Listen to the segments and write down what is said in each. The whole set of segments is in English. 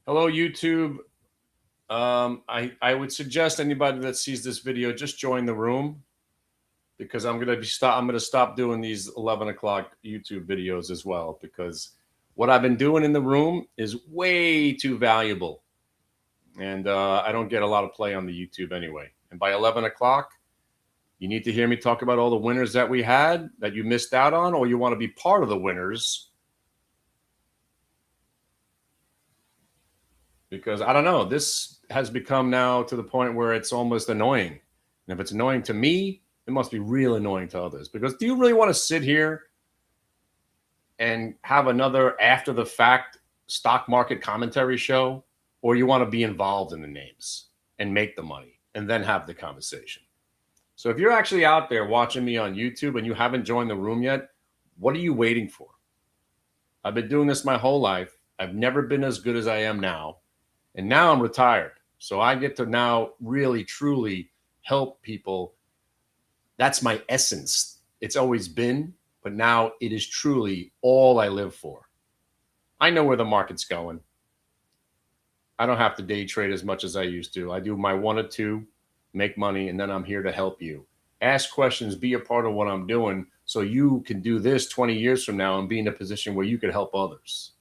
Hello, YouTube. I would suggest anybody that sees this video just join the room because I'm gonna stop doing these 11 o'clock YouTube videos as well because what I've been doing in the room is way too valuable, and I don't get a lot of play on the YouTube anyway. And by 11 o'clock, you need to hear me talk about all the winners that we had that you missed out on, or you want to be part of the winners. Because I don't know, this has become now to the point where it's almost annoying. And if it's annoying to me, it must be real annoying to others. Because do you really want to sit here and have another after the fact stock market commentary show? Or you want to be involved in the names and make the money and then have the conversation? So if you're actually out there watching me on YouTube and you haven't joined the room yet, what are you waiting for? I've been doing this my whole life. I've never been as good as I am now. And now I'm retired. So I get to now really, truly help people. That's my essence. It's always been, but now it is truly all I live for. I know where the market's going. I don't have to day trade as much as I used to. I do my 1 or 2, make money, and then I'm here to help you. Ask questions, be a part of what I'm doing so you can do this 20 years from now and be in a position where you can help others.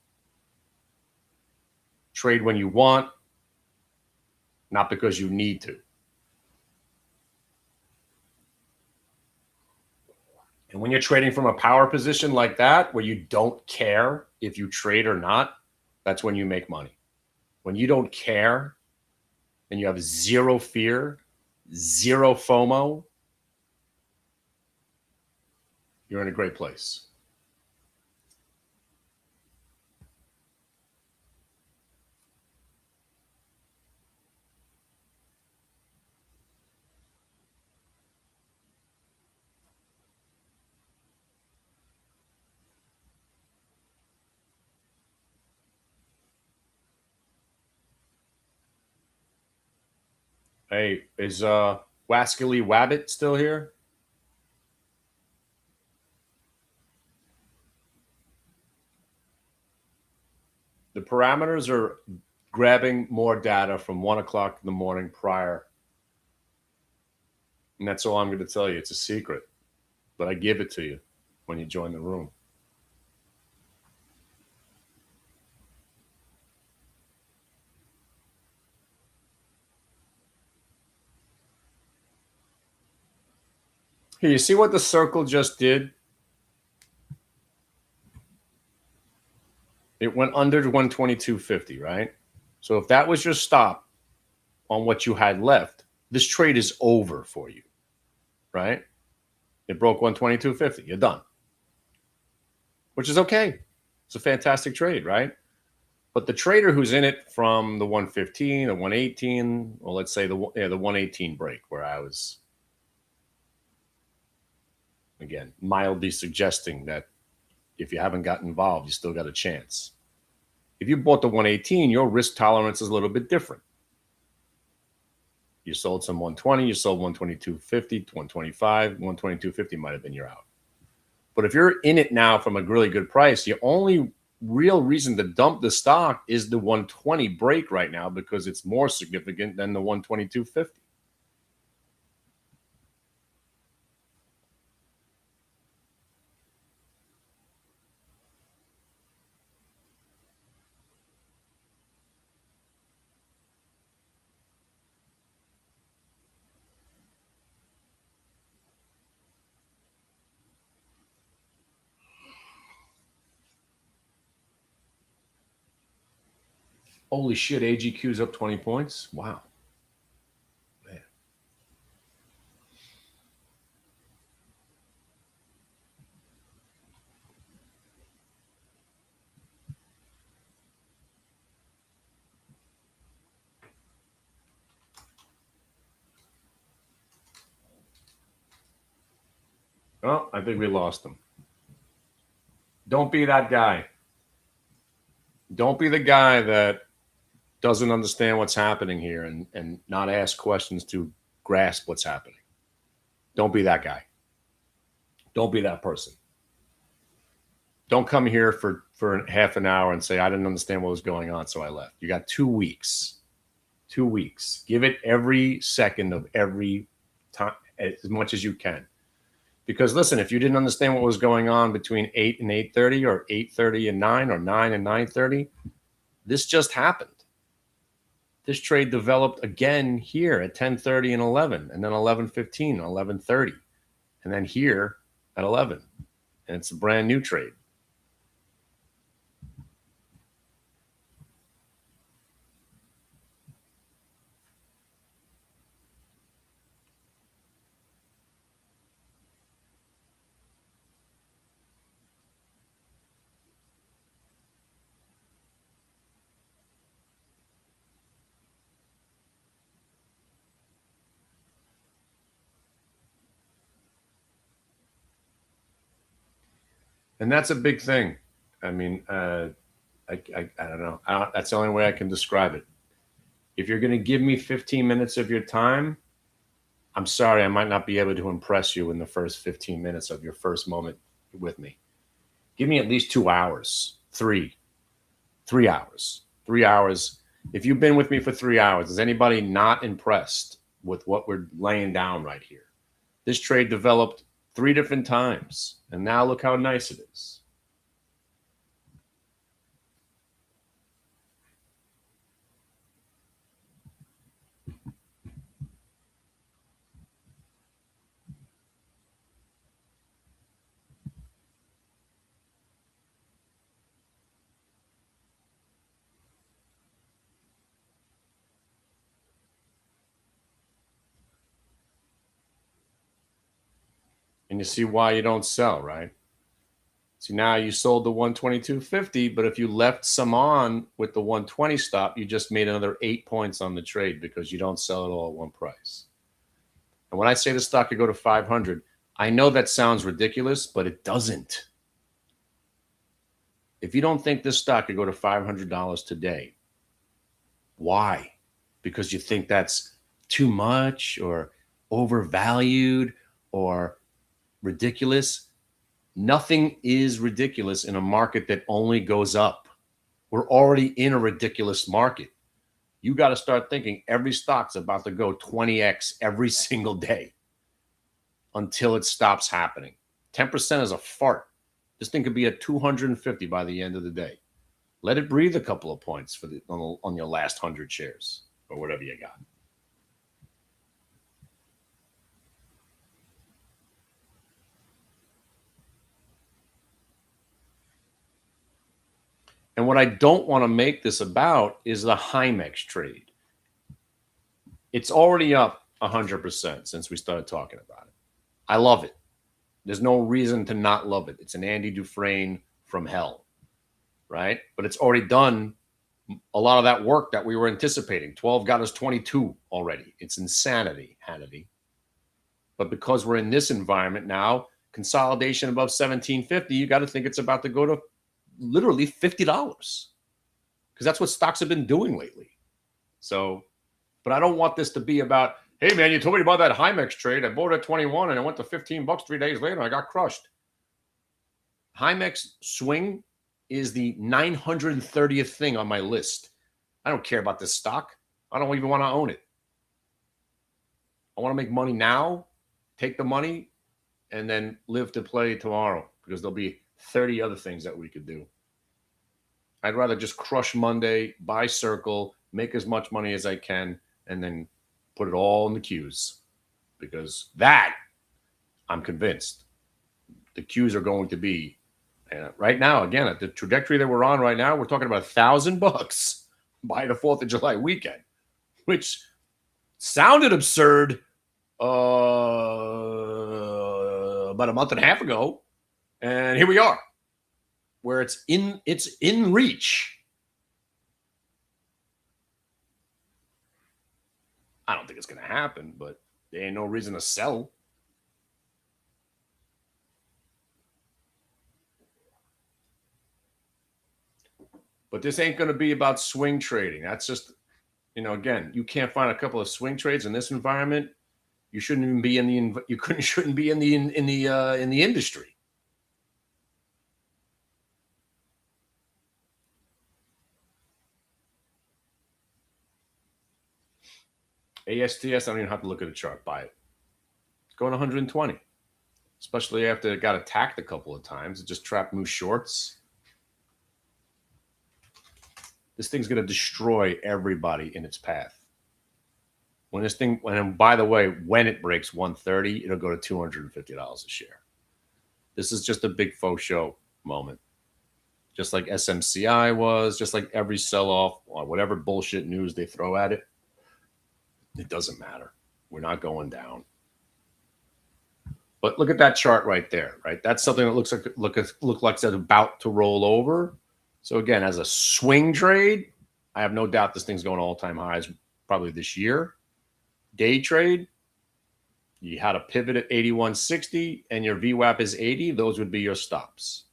Trade when you want, not because you need to. And when you're trading from a power position like that, where you don't care if you trade or not, that's when you make money. When you don't care and you have zero fear, zero FOMO, you're in a great place. Hey, is Wascally Wabbit still here? The parameters are grabbing more data from 1 o'clock in the morning prior. And that's all I'm going to tell you. It's a secret, but I give it to you when you join the room. Here, you see what the circle just did? It went under 122.50, right? So if that was your stop on what you had left, this trade is over for you, right? It broke 122.50. You're done, which is okay. It's a fantastic trade, right? But the trader who's in it from the 115, the 118, well, let's say the 118 break, where I was, again, mildly suggesting that if you haven't gotten involved, you still got a chance. If you bought the 118, your risk tolerance is a little bit different. You sold some 120, you sold 122.50, 125, 122.50 might have been your out. But if you're in it now from a really good price, the only real reason to dump the stock is the 120 break right now because it's more significant than the 122.50. Holy shit, AGQ's up 20 points. Wow. Man. Oh, I think we lost him. Don't be that guy. Don't be the guy that doesn't understand what's happening here and not ask questions to grasp what's happening. Don't be that guy. Don't be that person. Don't come here for half an hour and say, I didn't understand what was going on, so I left. You got 2 weeks. 2 weeks. Give it every second of every time, as much as you can. Because listen, if you didn't understand what was going on between 8 and 8:30 or 8:30 and 9 or 9 and 9:30, this just happened. This trade developed again here at 10:30 and 11, and then 11:15 and 11:30, and then here at 11. And it's a brand new trade. And that's a big thing. I mean, I don't know. That's the only way I can describe it. If you're going to give me 15 minutes of your time, I'm sorry, I might not be able to impress you in the first 15 minutes of your first moment with me. Give me at least 2 hours, 3 hours, 3 hours. If you've been with me for 3 hours, is anybody not impressed with what we're laying down right here? This trade developed 3 different times, and now look how nice it is. And you see why you don't sell, right? See, now you sold the 122.50, but if you left some on with the 120 stop, you just made another 8 points on the trade because you don't sell it all at one price. And when I say the stock could go to 500, I know that sounds ridiculous, but it doesn't. If you don't think this stock could go to $500 today, why? Because you think that's too much or overvalued or ridiculous? Nothing is ridiculous in a market that only goes up. We're already in a ridiculous market. You got to start thinking every stock's about to go 20x every single day until it stops happening. 10% is a fart. This thing could be at 250 by the end of the day. Let it breathe a couple of points for on your last 100 shares or whatever you got. And what I don't want to make this about is the Hymex trade. It's already up 100% since we started talking about it. I love it. There's no reason to not love it. It's an Andy Dufresne from hell, right? But it's already done a lot of that work that we were anticipating. 12 got us 22 already. It's insanity, Hannity. But because we're in this environment now, consolidation above 1750, you got to think it's about to go to literally $50 because that's what stocks have been doing lately. So, but I don't want this to be about, hey man, you told me about that Hymex trade. I bought it at 21 and it went to $15 3 days later. I got crushed. Hymex swing is the 930th thing on my list. I don't care about this stock. I don't even want to own it. I want to make money now, take the money, and then live to play tomorrow because there'll be 30 other things that we could do. I'd rather just crush Monday, buy Circle, make as much money as I can, and then put it all in the Qs. Because that, I'm convinced, the Qs are going to be, right now, again, at the trajectory that we're on right now, we're talking about $1,000 by the 4th of July weekend, which sounded absurd about a month and a half ago. And here we are, where it's in reach. I don't think it's going to happen, but there ain't no reason to sell. But this ain't going to be about swing trading. That's just, again, you can't find a couple of swing trades in this environment. You shouldn't even be shouldn't be in the industry. ASTS, I don't even have to look at a chart. Buy it. It's going 120, especially after it got attacked a couple of times. It just trapped new shorts. This thing's going to destroy everybody in its path. When this thing, and by the way, when it breaks 130, it'll go to $250 a share. This is just a big faux show moment. Just like SMCI was, just like every sell-off or whatever bullshit news they throw at it. It doesn't matter. We're not going down. But look at that chart right there, right? That's something that looks like it's about to roll over. So again, as a swing trade, I have no doubt this thing's going all-time highs probably this year. Day trade, you had a pivot at 81.60 and your VWAP is 80. Those would be your stops.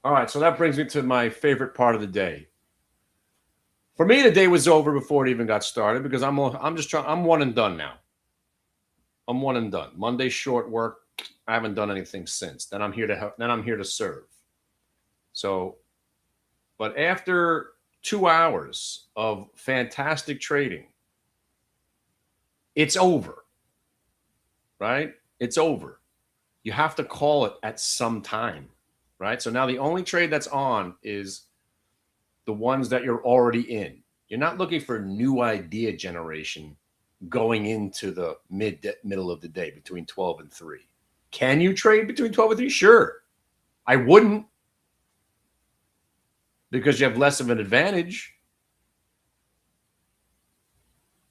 All right, so that brings me to my favorite part of the day. For me, the day was over before it even got started because I'm one and done now. I'm one and done. Monday short work. I haven't done anything since. Then I'm here to help. Then I'm here to serve. So, but after 2 hours of fantastic trading, it's over. Right? It's over. You have to call it at some time. Right? So now the only trade that's on is the ones that you're already in. You're not looking for new idea generation going into the middle of the day between 12 and 3. Can you trade between 12 and 3? Sure. I wouldn't, because you have less of an advantage.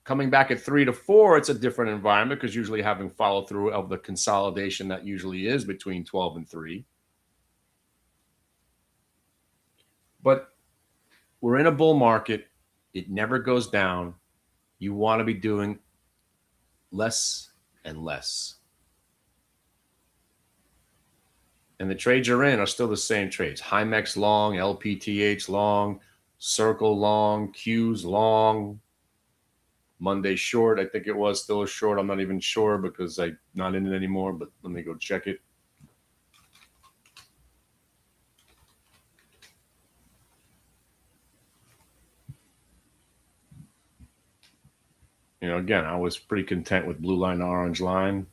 Coming back at 3 to 4, it's a different environment because usually having follow through of the consolidation that usually is between 12 and 3. But we're in a bull market. It never goes down. You want to be doing less and less. And the trades you're in are still the same trades. Hymex long, LPTH long, Circle long, Qs long, Monday short. I think it was still a short. I'm not even sure because I'm not in it anymore, but let me go check it. You know, again, I was pretty content with blue line, orange line.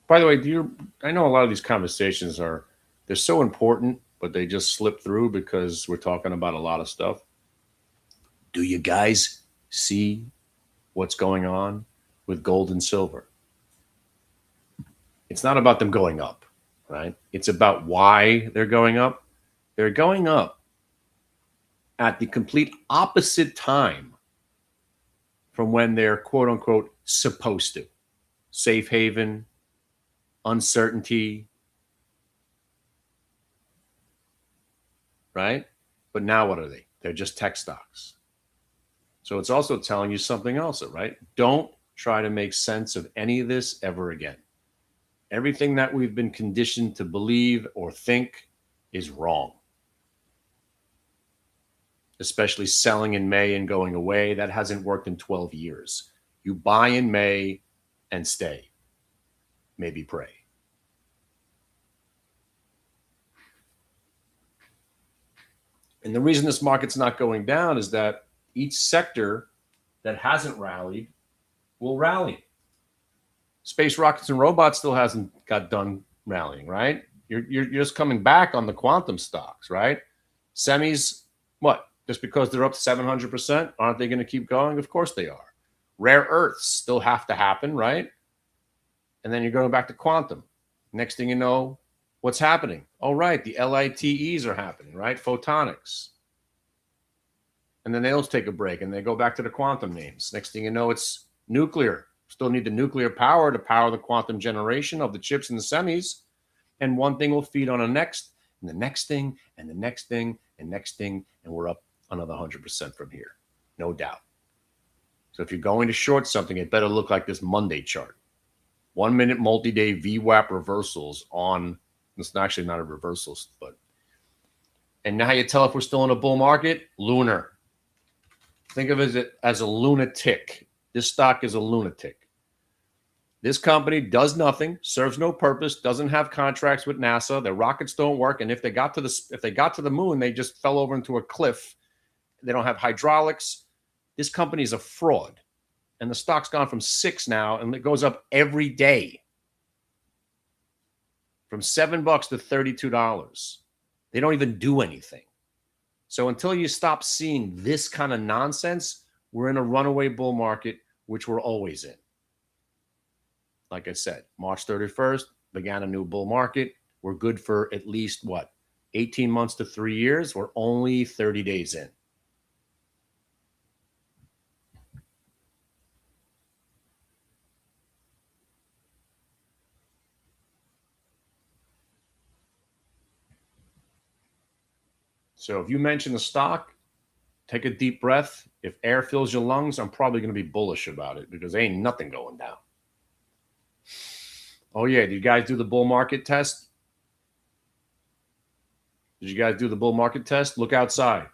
By the way, I know a lot of these conversations they're so important, but they just slip through because we're talking about a lot of stuff. Do you guys see what's going on with gold and silver? It's not about them going up, right? It's about why they're going up. They're going up at the complete opposite time from when they're quote unquote supposed to. Safe haven, uncertainty, right? But now what are they? They're just tech stocks. So it's also telling you something else, right? Don't try to make sense of any of this ever again. Everything that we've been conditioned to believe or think is wrong. Especially selling in May and going away. That hasn't worked in 12 years. You buy in May and stay. Maybe pray. And the reason this market's not going down is that each sector that hasn't rallied will rally. Space rockets and robots still hasn't got done rallying, right? You're just coming back on the quantum stocks, right? Semis, what? Just because they're up 700%, aren't they going to keep going? Of course they are. Rare earths still have to happen, right? And then you're going back to quantum. Next thing you know, what's happening? Oh, right, the LITEs are happening, right? Photonics. And then they'll take a break and they go back to the quantum names. Next thing you know, it's nuclear. Still need the nuclear power to power the quantum generation of the chips and the semis. And one thing will feed on the next, and the next thing, and the next thing, and next thing, and we're up another 100% from here. No doubt. So if you're going to short something, it better look like this Monday chart. 1 minute multi-day VWAP reversals on, it's actually not a reversals, but, and now you tell if we're still in a bull market, lunar. Think of it as a lunatic. This stock is a lunatic. This company does nothing, serves no purpose, doesn't have contracts with NASA. Their rockets don't work, and if they got to the moon, they just fell over into a cliff. They don't have hydraulics. This company is a fraud, and the stock's gone from 6 now, and it goes up every day, from $7 to $32. They don't even do anything. So until you stop seeing this kind of nonsense, we're in a runaway bull market, which we're always in. Like I said, March 31st began a new bull market. We're good for at least, 18 months to 3 years? We're only 30 days in. So if you mention the stock, take a deep breath. If air fills your lungs, I'm probably going to be bullish about it because there ain't nothing going down. Oh, yeah. Did you guys do the bull market test? Did you guys do the bull market test? Look outside.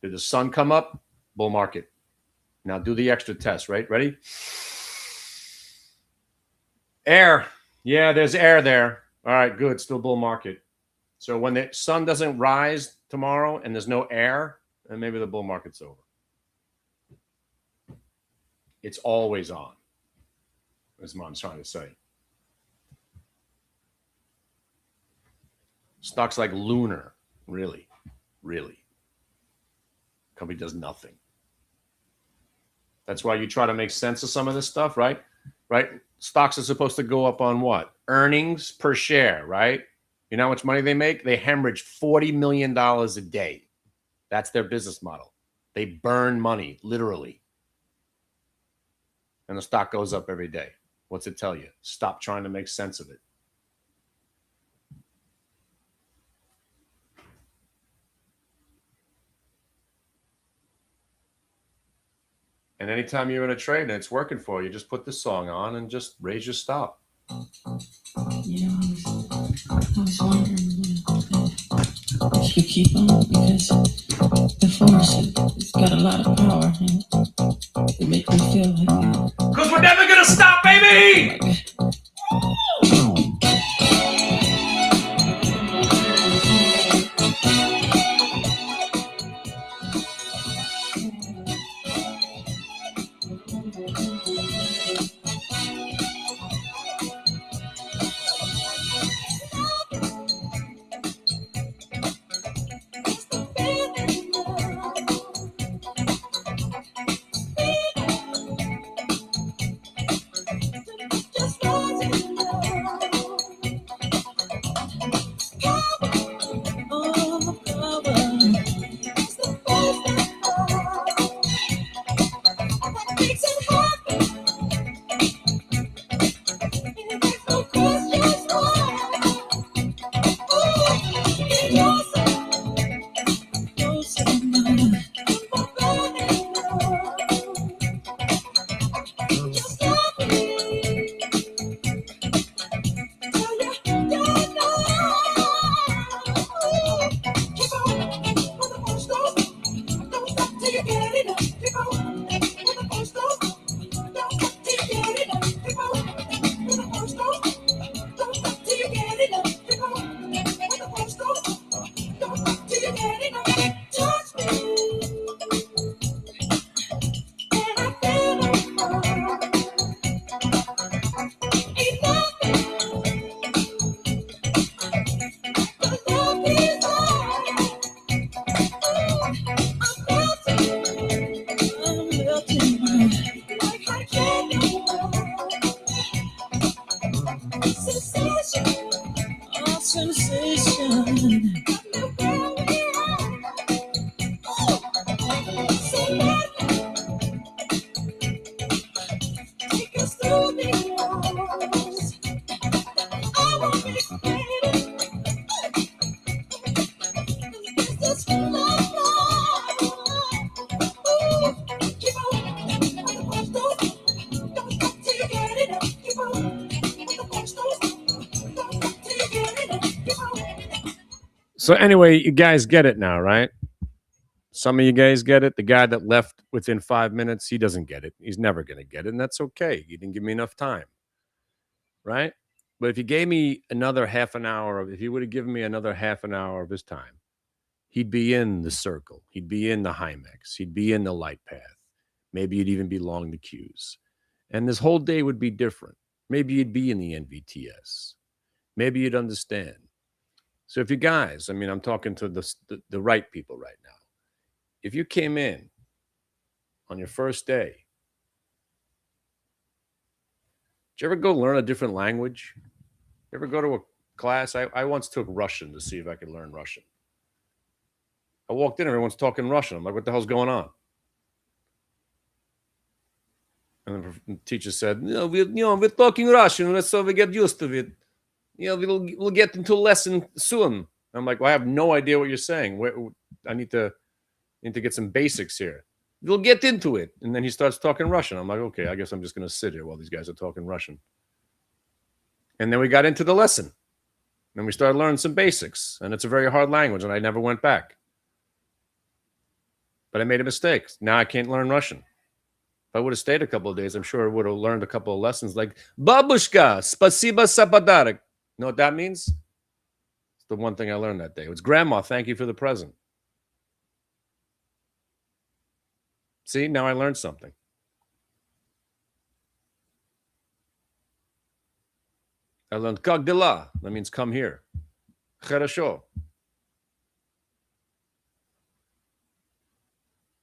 Did the sun come up? Bull market. Now do the extra test, right? Ready? Air. Yeah, there's air there. All right, good. Still bull market. So when the sun doesn't rise tomorrow and there's no air, then maybe the bull market's over. It's always on, as Mom's trying to say. Stocks like Lunar, really. Company does nothing. That's why you try to make sense of some of this stuff, right? Right? Stocks are supposed to go up on what? Earnings per share, right? You know how much money they make? They hemorrhage $40 million a day. That's their business model. They burn money, literally. And the stock goes up every day. What's it tell you? Stop trying to make sense of it. And anytime you're in a trade and it's working for you, just put the song on and just raise your stop. You know, I was wondering if you keep on, because the force, it's got a lot of power, and it makes me feel like... Because we're never going to stop, baby! So anyway, you guys get it now, right? Some of you guys get it. The guy that left within 5 minutes, he doesn't get it. He's never going to get it. And that's okay. You didn't give me enough time, right? But if you gave me another half an hour, if he would have given me another half an hour of his time, he'd be in the circle. He'd be in the Hymex. He'd be in the light path. Maybe you'd even be long the queues. And this whole day would be different. Maybe you'd be in the NVTS. Maybe you'd understand. So if you guys, I mean, I'm talking to the right people right now. If you came in on your first day, did you ever go learn a different language? You ever go to a class? I once took Russian to see if I could learn Russian. I walked in, everyone's talking Russian. I'm like, what the hell's going on? And the teacher said, we're talking Russian, so we get used to it. We'll get into lesson soon. I'm like, well, I have no idea what you're saying. I need to get some basics here. We'll get into it. And then he starts talking Russian. I'm like, okay, I guess I'm just going to sit here while these guys are talking Russian. And then we got into the lesson. And we started learning some basics. And it's a very hard language, and I never went back. But I made a mistake. Now I can't learn Russian. If I would have stayed a couple of days, I'm sure I would have learned a couple of lessons like Babushka, spasiba za pодарок. Know what that means? It's the one thing I learned that day. It was Grandma, thank you for the present. See, now I learned something. I learned как дела. That means come here. Хорошо.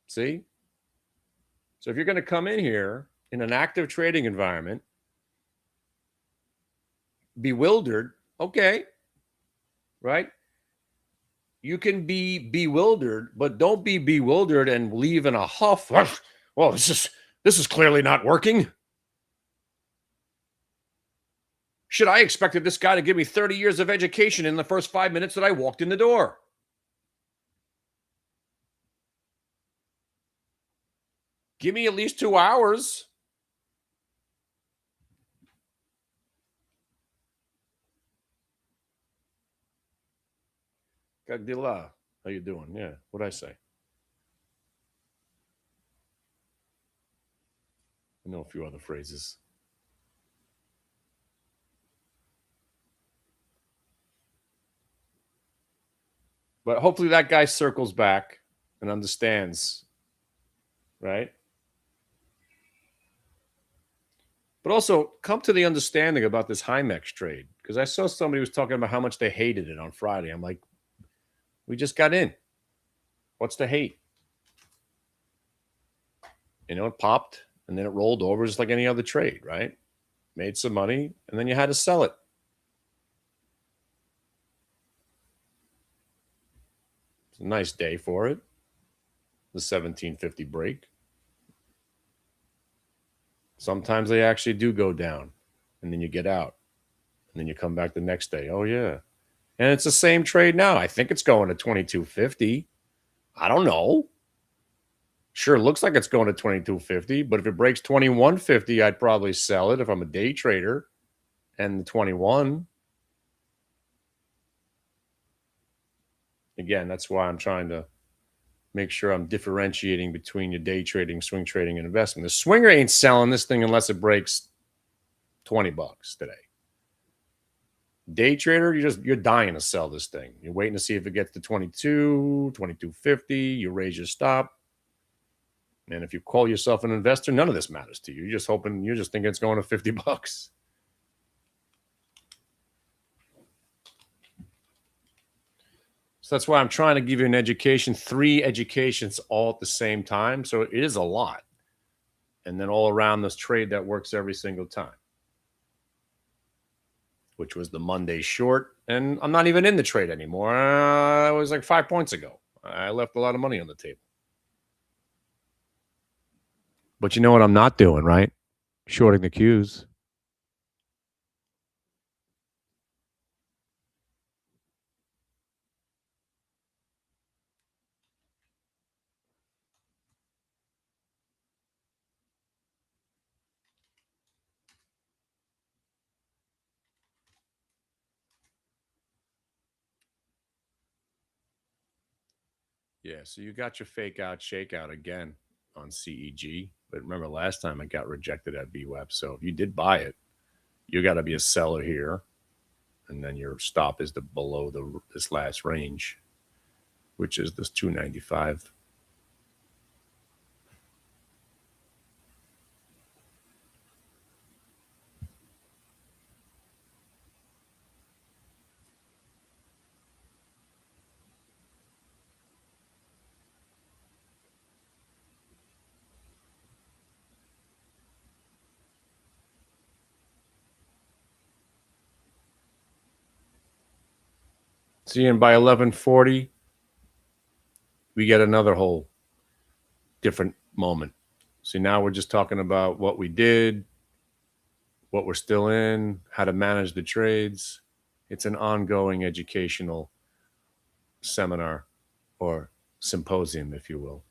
See? So if you're going to come in here in an active trading environment, bewildered, okay, right? You can be bewildered, but don't be bewildered and leave in a huff. Well, this is clearly not working. Should I expected this guy to give me 30 years of education in the first 5 minutes that I walked in the door? Give me at least 2 hours. Как дела? How you doing? Yeah, what'd I say? I know a few other phrases. But hopefully that guy circles back and understands, right? But also come to the understanding about this Hymex trade, because I saw somebody was talking about how much they hated it on Friday. I'm like, we just got in. What's the hate? It popped and then it rolled over just like any other trade, right? Made some money and then you had to sell it. It's a nice day for it. The 1750 break. Sometimes they actually do go down and then you get out and then you come back the next day. Oh, yeah. And it's the same trade now. I think it's going to 2250. I don't know. Sure looks like it's going to 2250, but if it breaks 2150, I'd probably sell it if I'm a day trader and the 21. Again, that's why I'm trying to make sure I'm differentiating between your day trading, swing trading, and investment. The swinger ain't selling this thing unless it breaks $20 today. Day trader, you're dying to sell this thing. You're waiting to see if it gets to 22, 2250. You raise your stop. And if you call yourself an investor, none of this matters to you. You're just thinking it's going to $50. So that's why I'm trying to give you an education, 3 educations all at the same time. So it is a lot. And then all around this trade that works every single time, which was the Monday short. And I'm not even in the trade anymore. It was like 5 points ago. I left a lot of money on the table. But you know what I'm not doing, right? Shorting the Qs. Yeah, so you got your fake out, shake out again on CEG. But remember, last time it got rejected at VWAP. So if you did buy it, you got to be a seller here. And then your stop is below this last range, which is this 295. See, and by 1140, we get another whole different moment. See, now we're just talking about what we did, what we're still in, how to manage the trades. It's an ongoing educational seminar or symposium, if you will.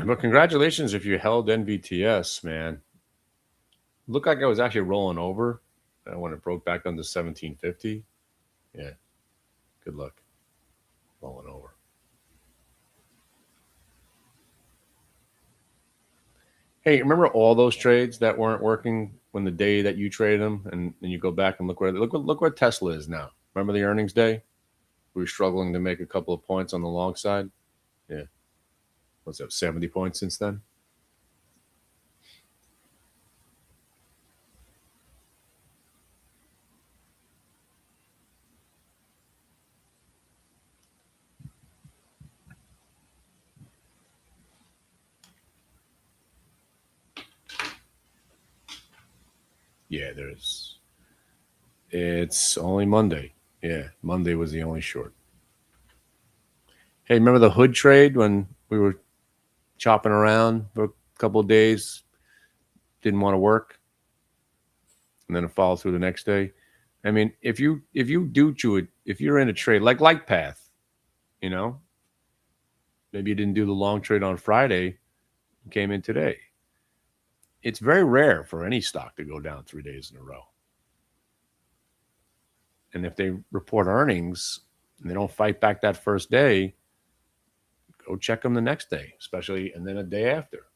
But congratulations if you held NVTS, man. Looked like I was actually rolling over when it broke back down to 1750. Yeah, good luck rolling over. Hey, remember all those trades that weren't working when the day that you traded them, and then you go back and look where Tesla is now. Remember the earnings day? We were struggling to make a couple of points on the long side. Yeah, what's that? 70 points since then. Yeah, there's. It's only Monday. Yeah, Monday was the only short. Hey, remember the hood trade when we were chopping around for a couple of days? Didn't want to work, and then it followed through the next day. I mean, if you do to it, if you're in a trade like Light Path, you know, maybe you didn't do the long trade on Friday, you came in today. It's very rare for any stock to go down 3 days in a row. And if they report earnings and they don't fight back that first day, go check them the next day, especially and then a day after.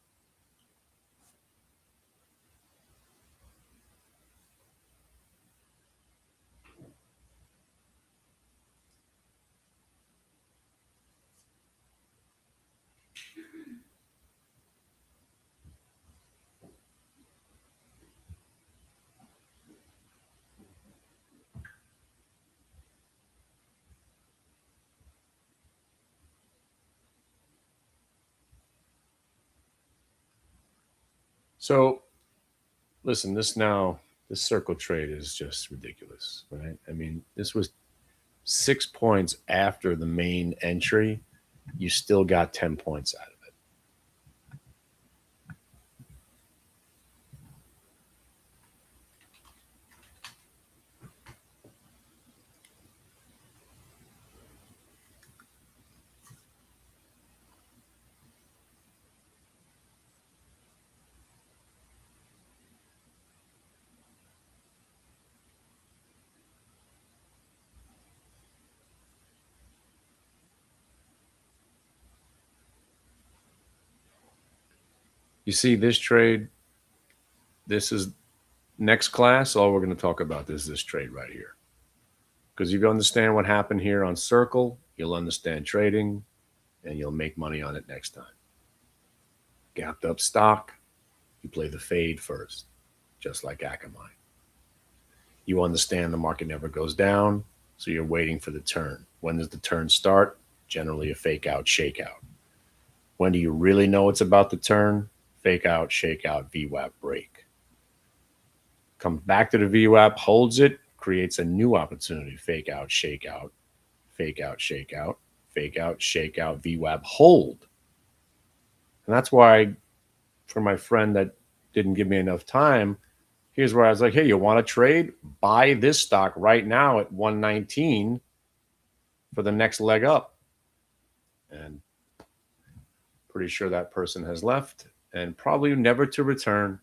So listen, this circle trade is just ridiculous, right? I mean, this was 6 points after the main entry. You still got 10 points out of it. You see this trade, this is next class. All we're going to talk about is this trade right here. Because if you understand what happened here on Circle, you'll understand trading and you'll make money on it next time. Gapped up stock, you play the fade first, just like Akamai. You understand the market never goes down, so you're waiting for the turn. When does the turn start? Generally a fake out, shakeout. When do you really know it's about to turn? Fake out, shakeout, VWAP break. Comes back to the VWAP, holds it, creates a new opportunity. Fake out, shakeout, fake out, shakeout, fake out, shakeout, VWAP, hold. And that's why, for my friend that didn't give me enough time, here's where I was like, hey, you want to trade? Buy this stock right now at 119 for the next leg up. And pretty sure that person has left and probably never to return.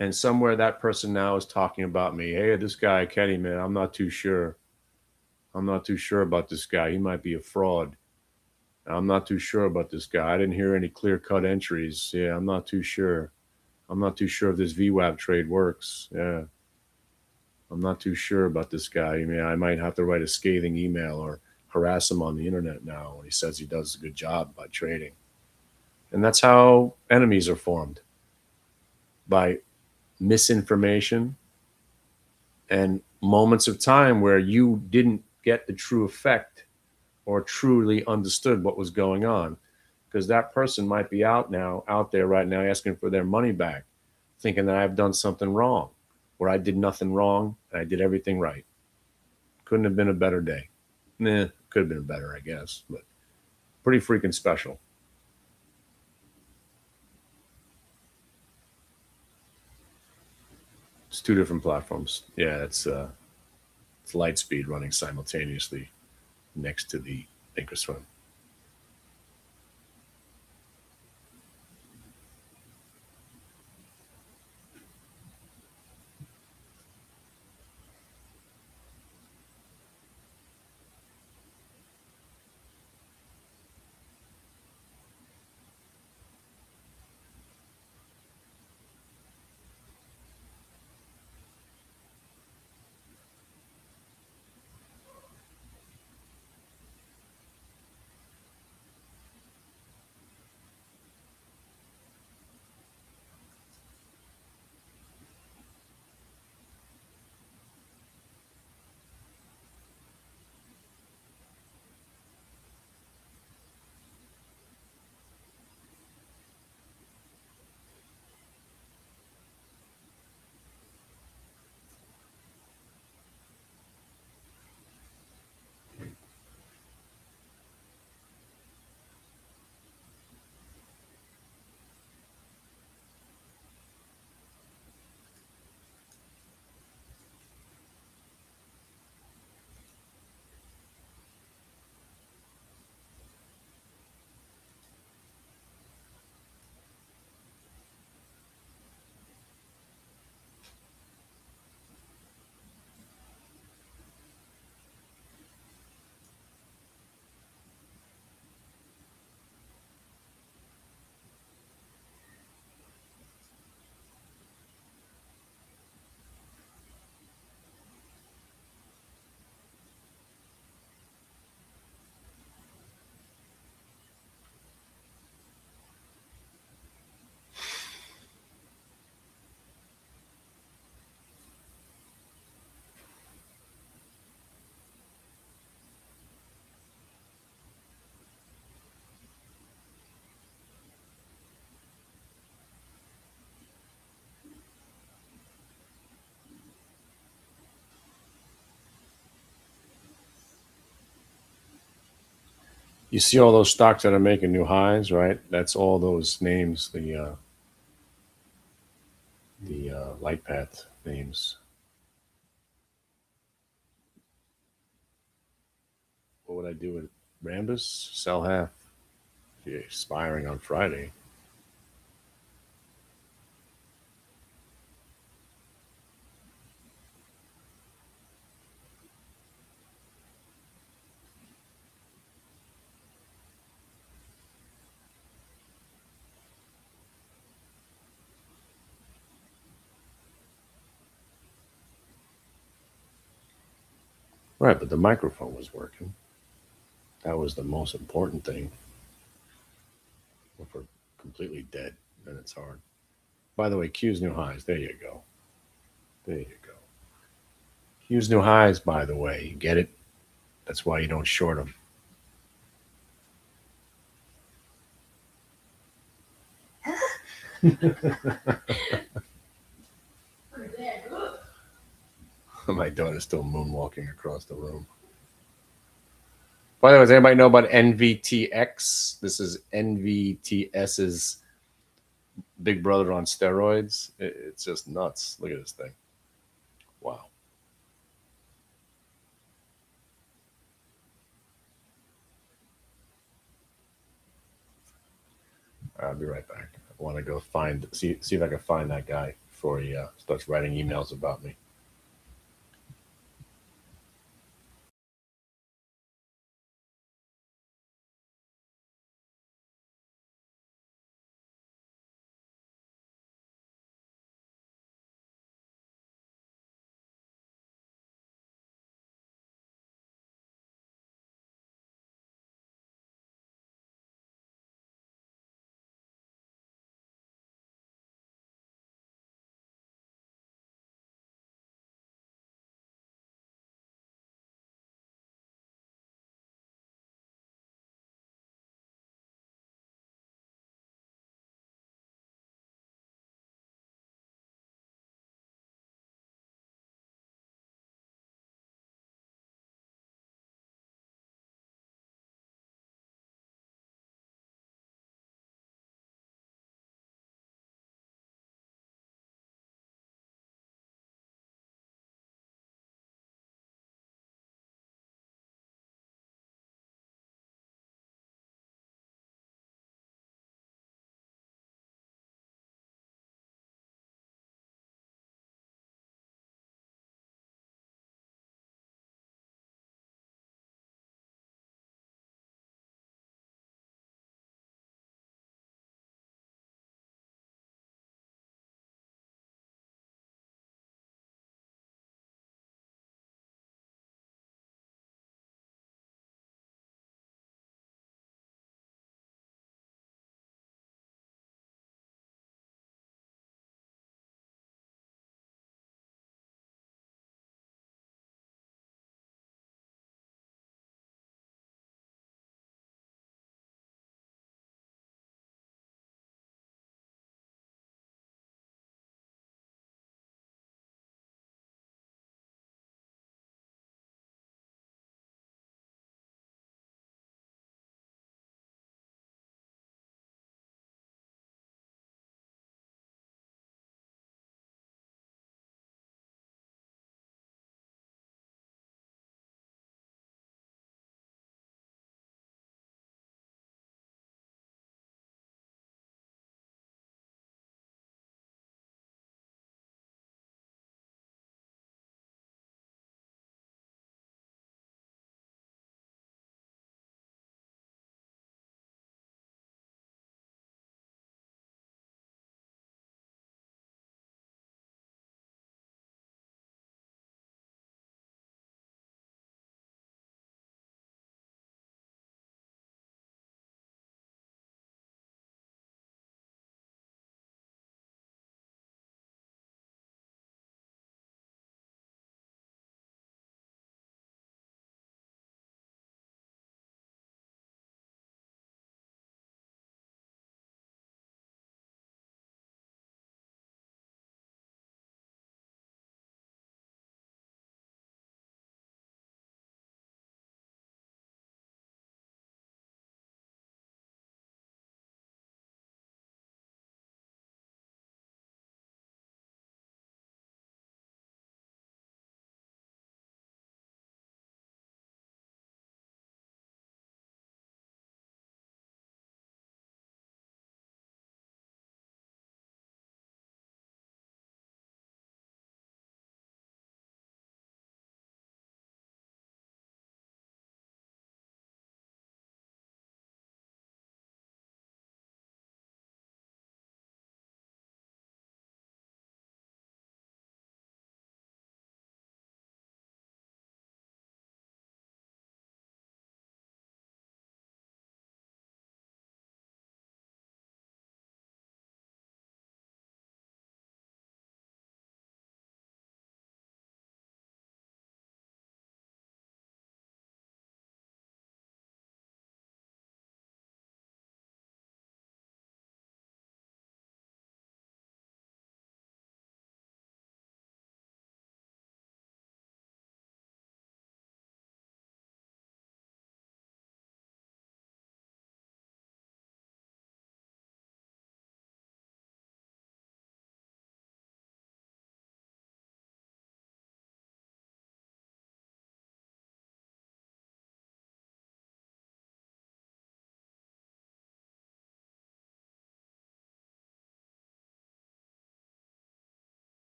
And somewhere that person now is talking about me. Hey, this guy, Kenny, man, I'm not too sure. I'm not too sure about this guy. He might be a fraud. I'm not too sure about this guy. I didn't hear any clear cut entries. Yeah, I'm not too sure. I'm not too sure if this VWAP trade works. Yeah. I'm not too sure about this guy. I mean, I might have to write a scathing email or harass him on the internet now when he says he does a good job by trading. And that's how enemies are formed, by misinformation and moments of time where you didn't get the true effect or truly understood what was going on. Because that person might be out there right now asking for their money back, thinking that I've done something wrong, where I did nothing wrong and I did everything right. Couldn't have been a better day. Nah, could have been better, I guess, but pretty freaking special. It's two different platforms. Yeah, it's Lightspeed running simultaneously next to the Thinkorswim. You see all those stocks that are making new highs, right? That's all those names, the light path names. What would I do with Rambus? Sell half. If you're expiring on Friday. Right, but the microphone was working. That was the most important thing. If we're completely dead, then it's hard. By the way, Q's new highs. There you go. There you go. Use new highs, by the way. You get it? That's why you don't short them. My daughter's still moonwalking across the room. By the way, does anybody know about NVTX? This is NVTS's big brother on steroids. It's just nuts. Look at this thing. Wow. I'll be right back. I want to go see if I can find that guy before he starts writing emails about me.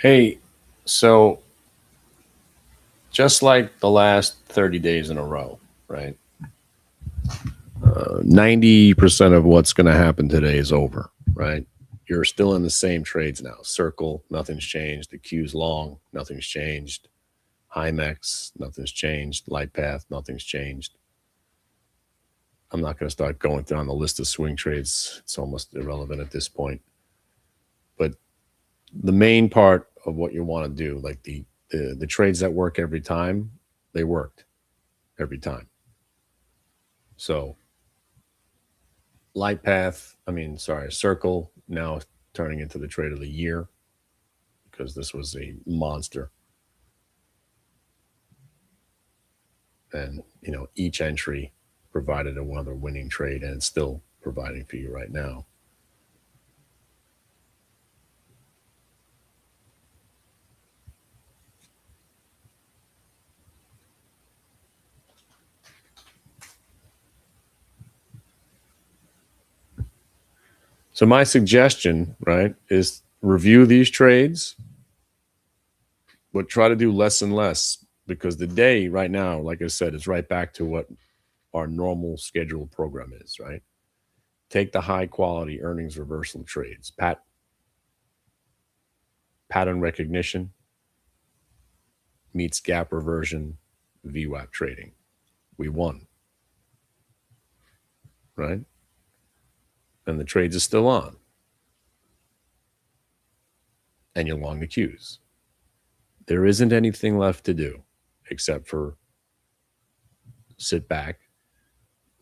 Hey, so just like the last 30 days in a row, right? 90% of what's going to happen today is over, right? You're still in the same trades now. Circle, nothing's changed. The Q's long, nothing's changed. Hymex, nothing's changed. Light path, nothing's changed. I'm not going to start going down the list of swing trades. It's almost irrelevant at this point. But the main part of what you want to do, like the trades that work every time, they worked every time. So circle now turning into the trade of the year because this was a monster. And, each entry provided another winning trade, and it's still providing for you right now. So my suggestion, right, is review these trades, but try to do less and less because the day right now, like I said, is right back to what our normal scheduled program is, right? Take the high quality earnings reversal trades, pattern recognition meets gap reversion, VWAP trading. We won, right? And the trades are still on. And you're long the Qs. There isn't anything left to do except for sit back,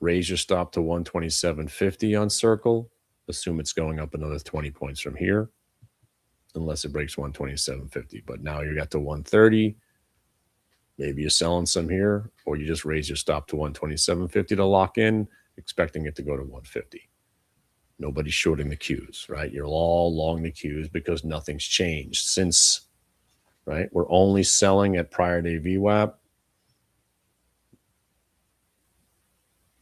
raise your stop to 127.50 on circle, assume it's going up another 20 points from here, unless it breaks 127.50. But now you got to 130. Maybe you're selling some here, or you just raise your stop to 127.50 to lock in, expecting it to go to 150. Nobody's shorting the Qs, right? You're all long the Qs because nothing's changed since, right? We're only selling at prior day VWAP,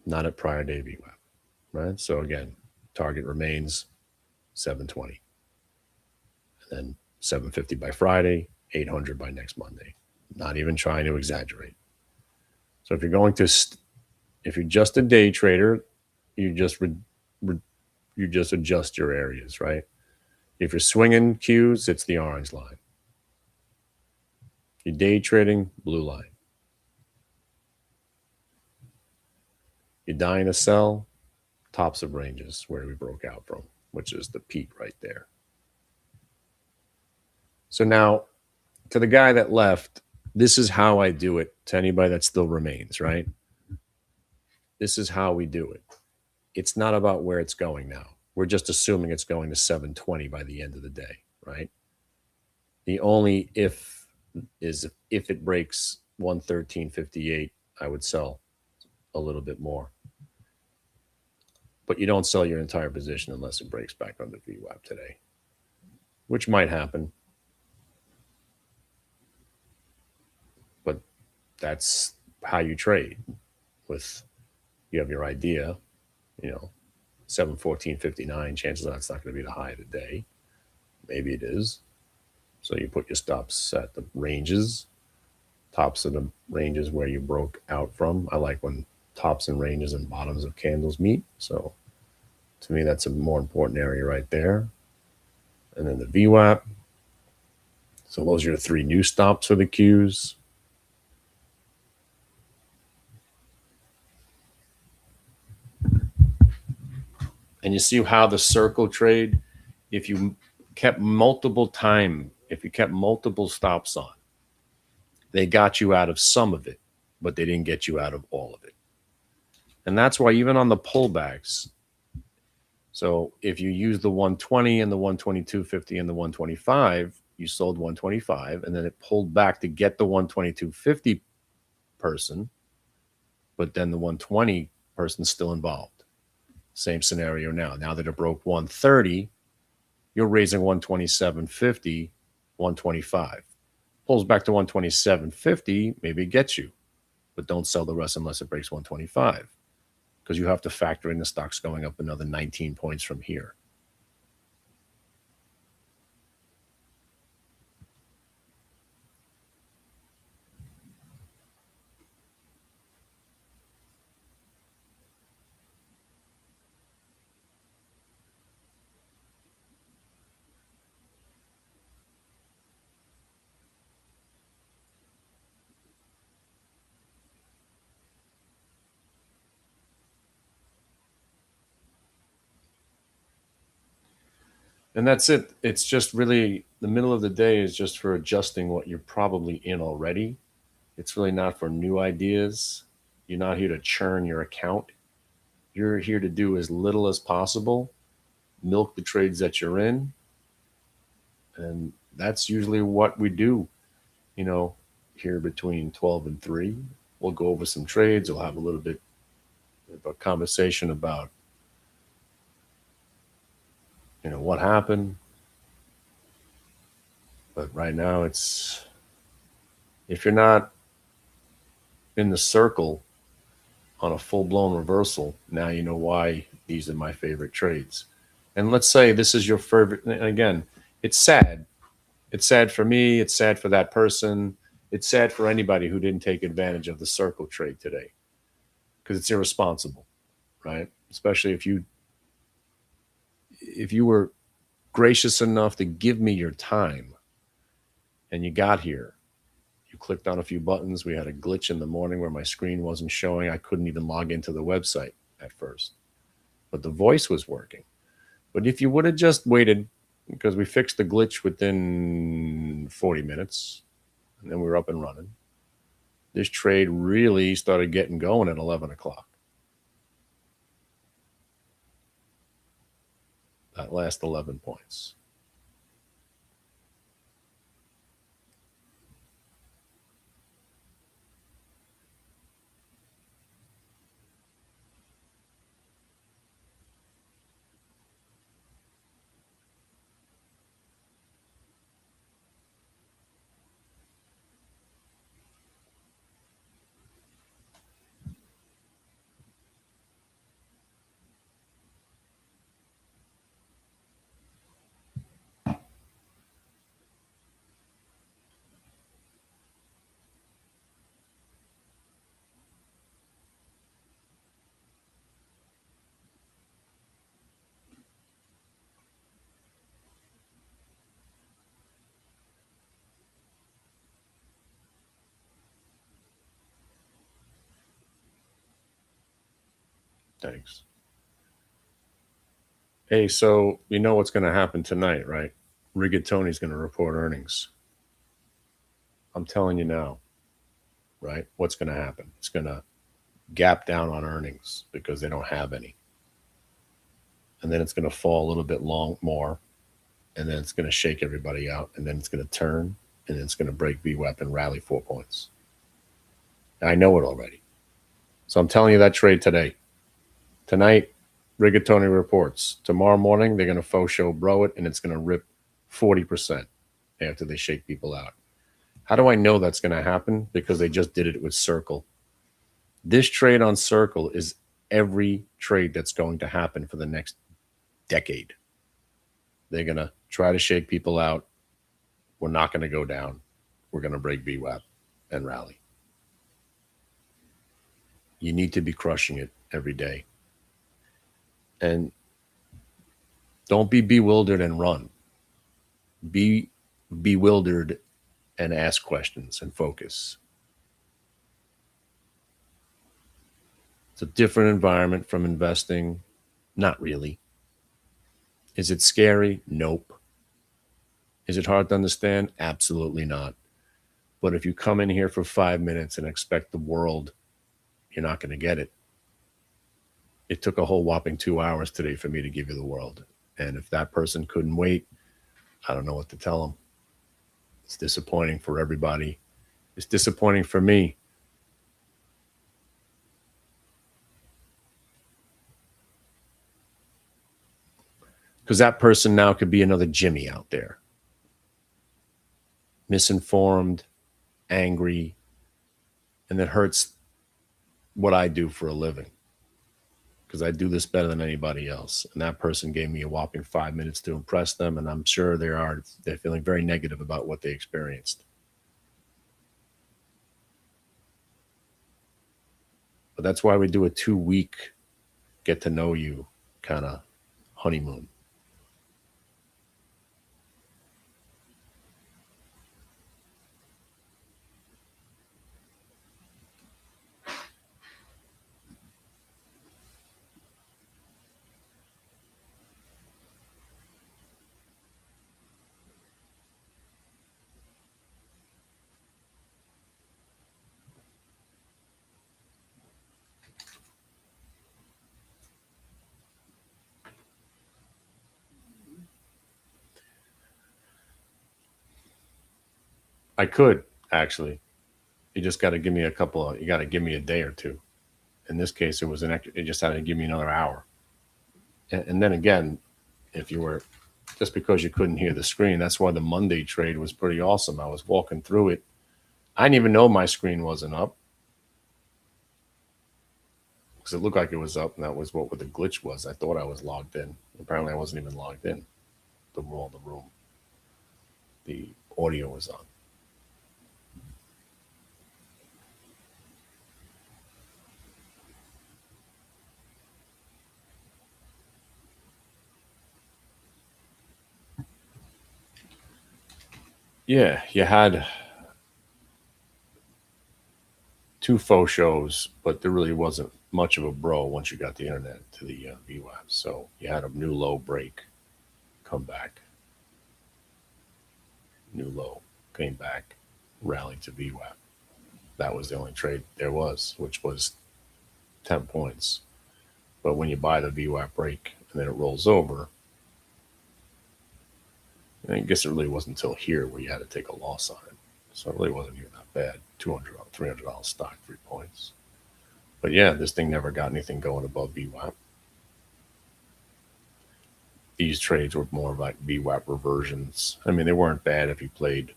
not at prior day VWAP, right? So again, target remains 720. And then 750 by Friday, 800 by next Monday. Not even trying to exaggerate. So if you're just a day trader, you just adjust your areas, right? If you're swinging Qs, it's the orange line. You're day trading, blue line. You're dying to sell, tops of ranges where we broke out from, which is the peak right there. So now, to the guy that left, this is how I do it to anybody that still remains, right? This is how we do it. It's not about where it's going now. We're just assuming it's going to 720 by the end of the day, right? The only if is if it breaks 113.58, I would sell a little bit more. But you don't sell your entire position unless it breaks back under VWAP today, which might happen. But that's how you trade. You have your idea, 714.59, chances are it's not going to be the high of the day. Maybe it is. So you put your stops at the ranges, tops of the ranges where you broke out from. I like when tops and ranges and bottoms of candles meet. So to me, that's a more important area right there. And then the VWAP. So those are your three new stops for the Qs. And you see how the circle trade, if you kept multiple stops on, they got you out of some of it, but they didn't get you out of all of it. And that's why even on the pullbacks, so if you use the 120 and the 122.50 and the 125, you sold 125, and then it pulled back to get the 122.50 person, but then the 120 person's still involved. Same scenario now. Now that it broke 130, you're raising 127.50, 125. Pulls back to 127.50, maybe it gets you, but don't sell the rest unless it breaks 125, because you have to factor in the stocks going up another 19 points from here. And that's it. It's just really the middle of the day is just for adjusting what you're probably in already. It's really not for new ideas. You're not here to churn your account. You're here to do as little as possible, milk the trades that you're in. And that's usually what we do, you know, here between 12 and 3. We'll go over some trades. We'll have a little bit of a conversation about, what happened. But right now, if you're not in the circle on a full blown reversal, now you know why these are my favorite trades. And let's say this is your favorite. And again, it's sad. It's sad for me. It's sad for that person. It's sad for anybody who didn't take advantage of the circle trade today because it's irresponsible, right? Especially if you were gracious enough to give me your time and you got here. You clicked on a few buttons. We had a glitch in the morning where my screen wasn't showing. I couldn't even log into the website at first, but the voice was working. But if you would have just waited, because we fixed the glitch within 40 minutes, and then we were up and running, this trade really started getting going at 11 o'clock. That last 11 points. Thanks. Hey, so you know what's going to happen tonight, right? Rigatoni's going to report earnings. I'm telling you now, right? What's going to happen? It's going to gap down on earnings because they don't have any. And then it's going to fall a little bit more, and then it's going to shake everybody out, and then it's going to turn, and then it's going to break VWAP and rally 4 points. I know it already. So I'm telling you that trade today. Tonight, Rigatoni reports. Tomorrow morning, they're going to faux show bro it, and it's going to rip 40% after they shake people out. How do I know that's going to happen? Because they just did it with Circle. This trade on Circle is every trade that's going to happen for the next decade. They're going to try to shake people out. We're not going to go down. We're going to break VWAP and rally. You need to be crushing it every day. And don't be bewildered and run. Be bewildered and ask questions and focus. It's a different environment from investing. Not really. Is it scary? Nope. Is it hard to understand? Absolutely not. But if you come in here for 5 minutes and expect the world, you're not going to get it. It took a whole whopping 2 hours today for me to give you the world. And if that person couldn't wait, I don't know what to tell them. It's disappointing for everybody. It's disappointing for me. Because that person now could be another Jimmy out there. Misinformed, angry, and that hurts what I do for a living. Because I do this better than anybody else. And that person gave me a whopping 5 minutes to impress them, and I'm sure they're feeling very negative about what they experienced. But that's why we do a 2-week get to know you kind of honeymoon. I could actually. You just got to give me a couple of. You got to give me a day or two. In this case, it was an extra. It just had to give me another hour. And then again, if you were just because you couldn't hear the screen, that's why the Monday trade was pretty awesome. I was walking through it. I didn't even know my screen wasn't up because it looked like it was up, and that was what the glitch was. I thought I was logged in. Apparently, I wasn't even logged in. The wall, the room, the audio was on. Yeah, you had two faux shows, but there really wasn't much of a bro once you got the internet to the VWAP. So you had a new low break, come back, new low, came back, rallied to VWAP. That was the only trade there was, which was 10 points. But when you buy the VWAP break and then it rolls over, I guess it really wasn't until here where you had to take a loss on it. So it really wasn't even that bad. $200, $300 stock, 3 points. But yeah, this thing never got anything going above VWAP. These trades were more like VWAP reversions. I mean, they weren't bad if you played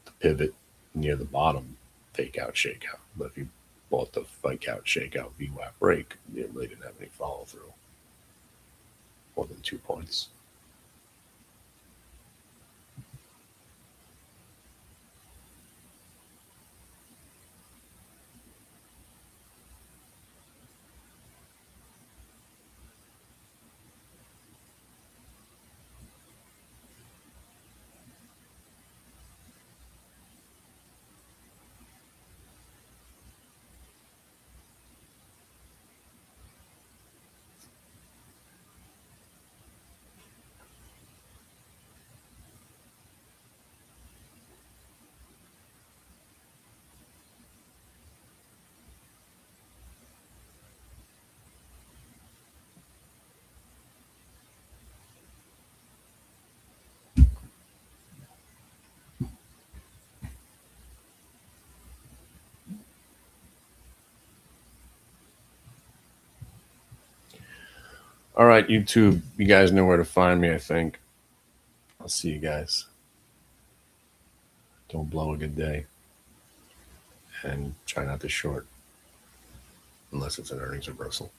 the pivot near the bottom, fake out, shake out. But if you bought the fake out, shake out VWAP break, it really didn't have any follow through. More than 2 points. All right, YouTube, you guys know where to find me, I think. I'll see you guys. Don't blow a good day. And try not to short unless it's an earnings reversal.